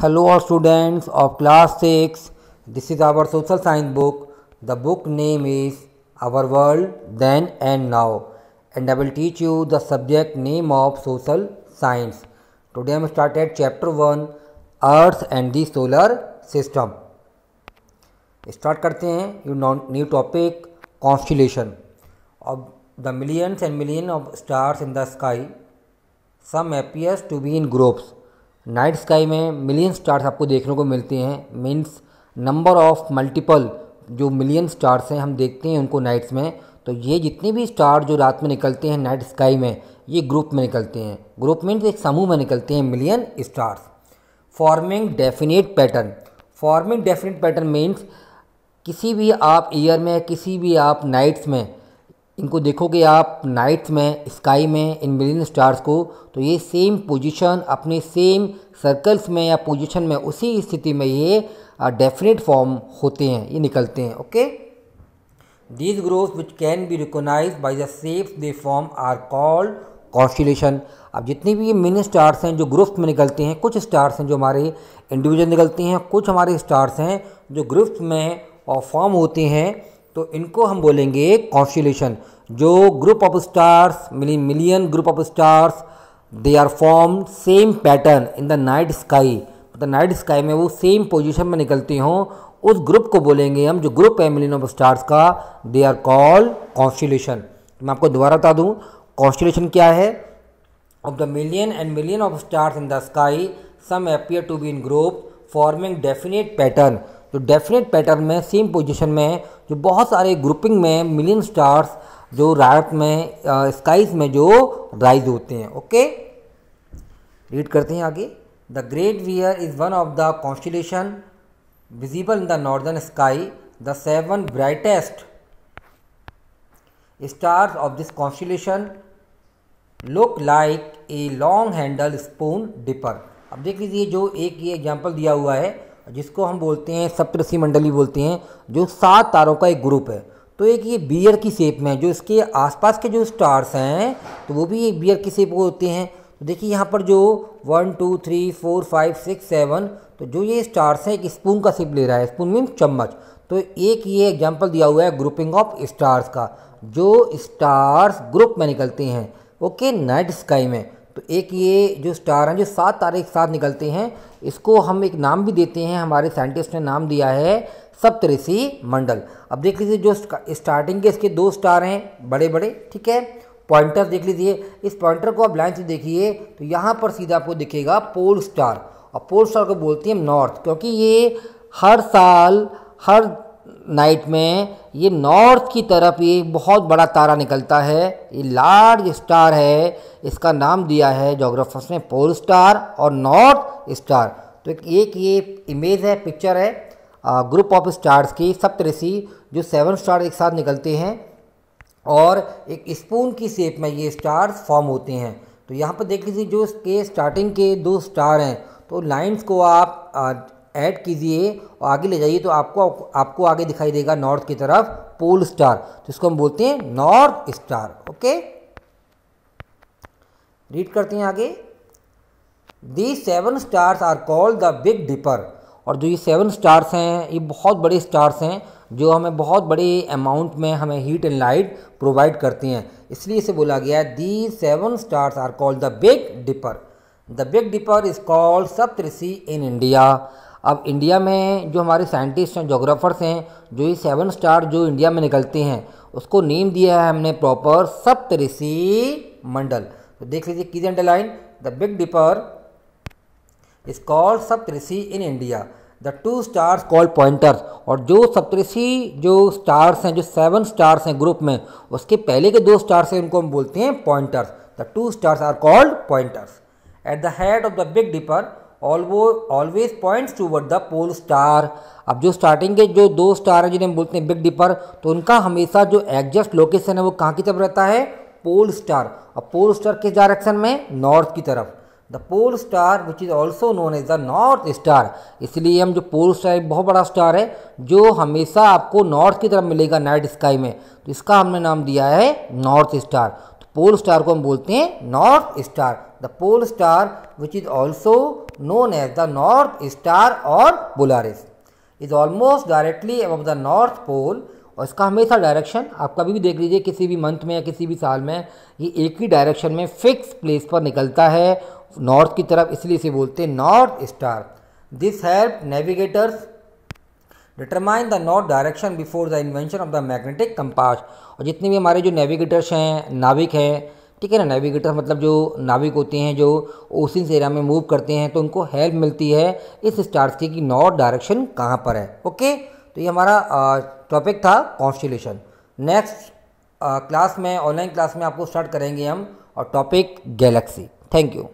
Hello all students of class 6. This is our social science book. The book name is Our World Then and Now, and I will teach you the subject name of social science. Today I am started chapter 1 Earth and the Solar System. Start करते हैं new topic constellation. Of the millions and millions of stars in the sky, some appears to be in groups. Night sky में million stars आपको देखने को मिलते हैं, means number of multiple जो million stars हैं हम देखते हैं उनको नाइट्स में। तो ये जितने भी स्टार जो रात में निकलते हैं नाइट स्काई में, ये ग्रुप में निकलते हैं। ग्रुप मीन्स एक समूह में निकलते हैं million stars. Forming definite pattern. Forming definite pattern means किसी भी आप ईयर में, किसी भी आप नाइट्स में इनको देखोगे आप नाइट्स में स्काई में इन मिलियन स्टार्स को, तो ये सेम पोजीशन अपने सेम सर्कल्स में या पोजीशन में उसी स्थिति में ये डेफिनेट फॉर्म होते हैं, ये निकलते हैं। Okay, these groups which can be recognised by the shapes they form are called constellation. अब जितने भी ये मिलियन स्टार्स हैं जो ग्रुप्स में निकलते हैं, कुछ स्टार्स हैं जो हमारे इंडिविजुअल निकलते हैं, कुछ हमारे स्टार्स हैं जो ग्रुप्स में फॉर्म होते हैं, तो इनको हम बोलेंगे कॉन्स्टेलेशन। जो group of stars, million group of stars, they are form same pattern in the night sky, मतलब नाइट स्काई में वो सेम पोजीशन में निकलते हों, उस ग्रुप को बोलेंगे हम, जो ग्रुप है मिलियन ऑफ स्टार्स का, दे आर कॉल्ड कॉन्स्टेलेशन। मैं आपको दोबारा बता दूं कॉन्स्टेलेशन क्या है। Of the million and million of stars in the sky, some appear to be in group forming definite pattern. जो डेफिनेट पैटर्न में सेम पोजीशन में जो बहुत सारे ग्रुपिंग में मिलियन स्टार्स जो रात में स्काईज में जो राइज होते हैं। ओके, रीड करते हैं आगे। The great bear is one of the constellation visible in the northern sky. The 7 brightest stars of this constellation look like a long handle spoon dipper. अब देख लीजिए जो एक ये एग्जाम्पल दिया हुआ है जिसको हम बोलते हैं सप्तऋषि मंडली बोलते हैं, जो 7 तारों का एक ग्रुप है। तो एक ये बियर की शेप में, जो इसके आसपास के जो स्टार्स हैं तो वो भी एक बियर की शेप होते हैं। तो देखिए यहाँ पर जो 1 2 3 4 5 6 7, तो जो ये स्टार्स हैं एक स्पून का शेप ले रहा है। स्पून मीन चम्मच। तो एक ये एग्जाम्पल दिया हुआ है ग्रुपिंग ऑफ स्टार्स का, जो स्टार्स ग्रुप में निकलते हैं ओके नाइट स्काई में। तो एक ये जो स्टार हैं जो 7 तारे एक साथ निकलते हैं, इसको हम एक नाम भी देते हैं, हमारे साइंटिस्ट ने नाम दिया है सप्तऋषि मंडल। अब देख लीजिए जो स्टार्टिंग के इसके 2 स्टार हैं बड़े बड़े, ठीक है। पॉइंटर देख लीजिए, इस पॉइंटर को आप लाइन से देखिए तो यहाँ पर सीधा आपको दिखेगा पोल स्टार, और पोल स्टार को बोलते हैं नॉर्थ, क्योंकि ये हर साल हर नाइट में ये नॉर्थ की तरफ ये बहुत बड़ा तारा निकलता है। ये लार्ज स्टार है, इसका नाम दिया है जोग्राफर्स ने पोल स्टार और नॉर्थ स्टार। तो एक ये इमेज है, पिक्चर है ग्रुप ऑफ स्टार्स की, सप्तऋषि जो 7 स्टार एक साथ निकलते हैं और एक स्पून की शेप में ये स्टार्स फॉर्म होते हैं। तो यहाँ पर देख लीजिए जो इसके स्टार्टिंग के 2 स्टार हैं, तो लाइंस को आप ऐड कीजिए और आगे ले जाइए तो आपको आगे दिखाई देगा नॉर्थ की तरफ पोल स्टार, तो इसको हम बोलते हैं नॉर्थ स्टार। ओके, रीड करते हैं आगे। These 7 stars are called the big dipper. और जो ये 7 स्टार्स हैं ये बहुत बड़े स्टार्स हैं जो हमें बहुत बड़े अमाउंट में हमें हीट एंड लाइट प्रोवाइड करते हैं, इसलिए इसे बोला गया है these 7 stars are called the big dipper. The big dipper is called Saptarishi in India. अब इंडिया में जो हमारे साइंटिस्ट हैं, जोग्राफर्स हैं, जो ये 7 स्टार जो इंडिया में निकलते हैं उसको नेम दिया है हमने प्रॉपर सप्तऋषि मंडल। तो देख लीजिए कीजिए underline, the big dipper is called Saptarishi in India. The 2 stars called pointers. और जो सप्तऋषि जो स्टार्स हैं, जो 7 स्टार्स हैं ग्रुप में, उसके पहले के 2 स्टार्स हैं उनको हम बोलते हैं pointers. The 2 stars are called pointers. At the head of the big dipper always points toward the pole star. अब जो स्टार्टिंग के जो 2 स्टार हैं जिन्हें हम बोलते हैं बिग डिपर, तो उनका हमेशा जो एग्जैक्ट लोकेशन है वो कहाँ की तरफ रहता है, पोल स्टार। और पोल स्टार किस डायरेक्शन में, नॉर्थ की तरफ। The pole star which is also known as the north star. इसलिए हम जो पोल स्टार एक बहुत बड़ा स्टार है जो हमेशा आपको नॉर्थ की तरफ मिलेगा नाइट स्काई में, तो इसका हमने नाम दिया है नॉर्थ स्टार। तो पोल स्टार को हम बोलते हैं north star, the pole star which is also known as the north star और Polaris is almost directly above the north pole. और इसका हमेशा डायरेक्शन आप कभी भी देख लीजिए, किसी भी मंथ में या किसी भी साल में ये एक ही डायरेक्शन में फिक्स प्लेस पर निकलता है नॉर्थ की तरफ, इसलिए इसे बोलते हैं north star. This help navigators determine the north direction before the invention of the magnetic compass. और जितने भी हमारे जो नेविगेटर्स हैं, नाविक हैं, ठीक है ना, नेविगेटर मतलब जो नाविक होते हैं जो ओशियंस एरिया में मूव करते हैं, तो उनको हेल्प मिलती है इस स्टार्स की कि नॉर्थ डायरेक्शन कहाँ पर है। ओके, तो ये हमारा टॉपिक था कॉन्स्टेलेशन। नेक्स्ट क्लास में, ऑनलाइन क्लास में आपको स्टार्ट करेंगे हम और टॉपिक गैलेक्सी। Thank you.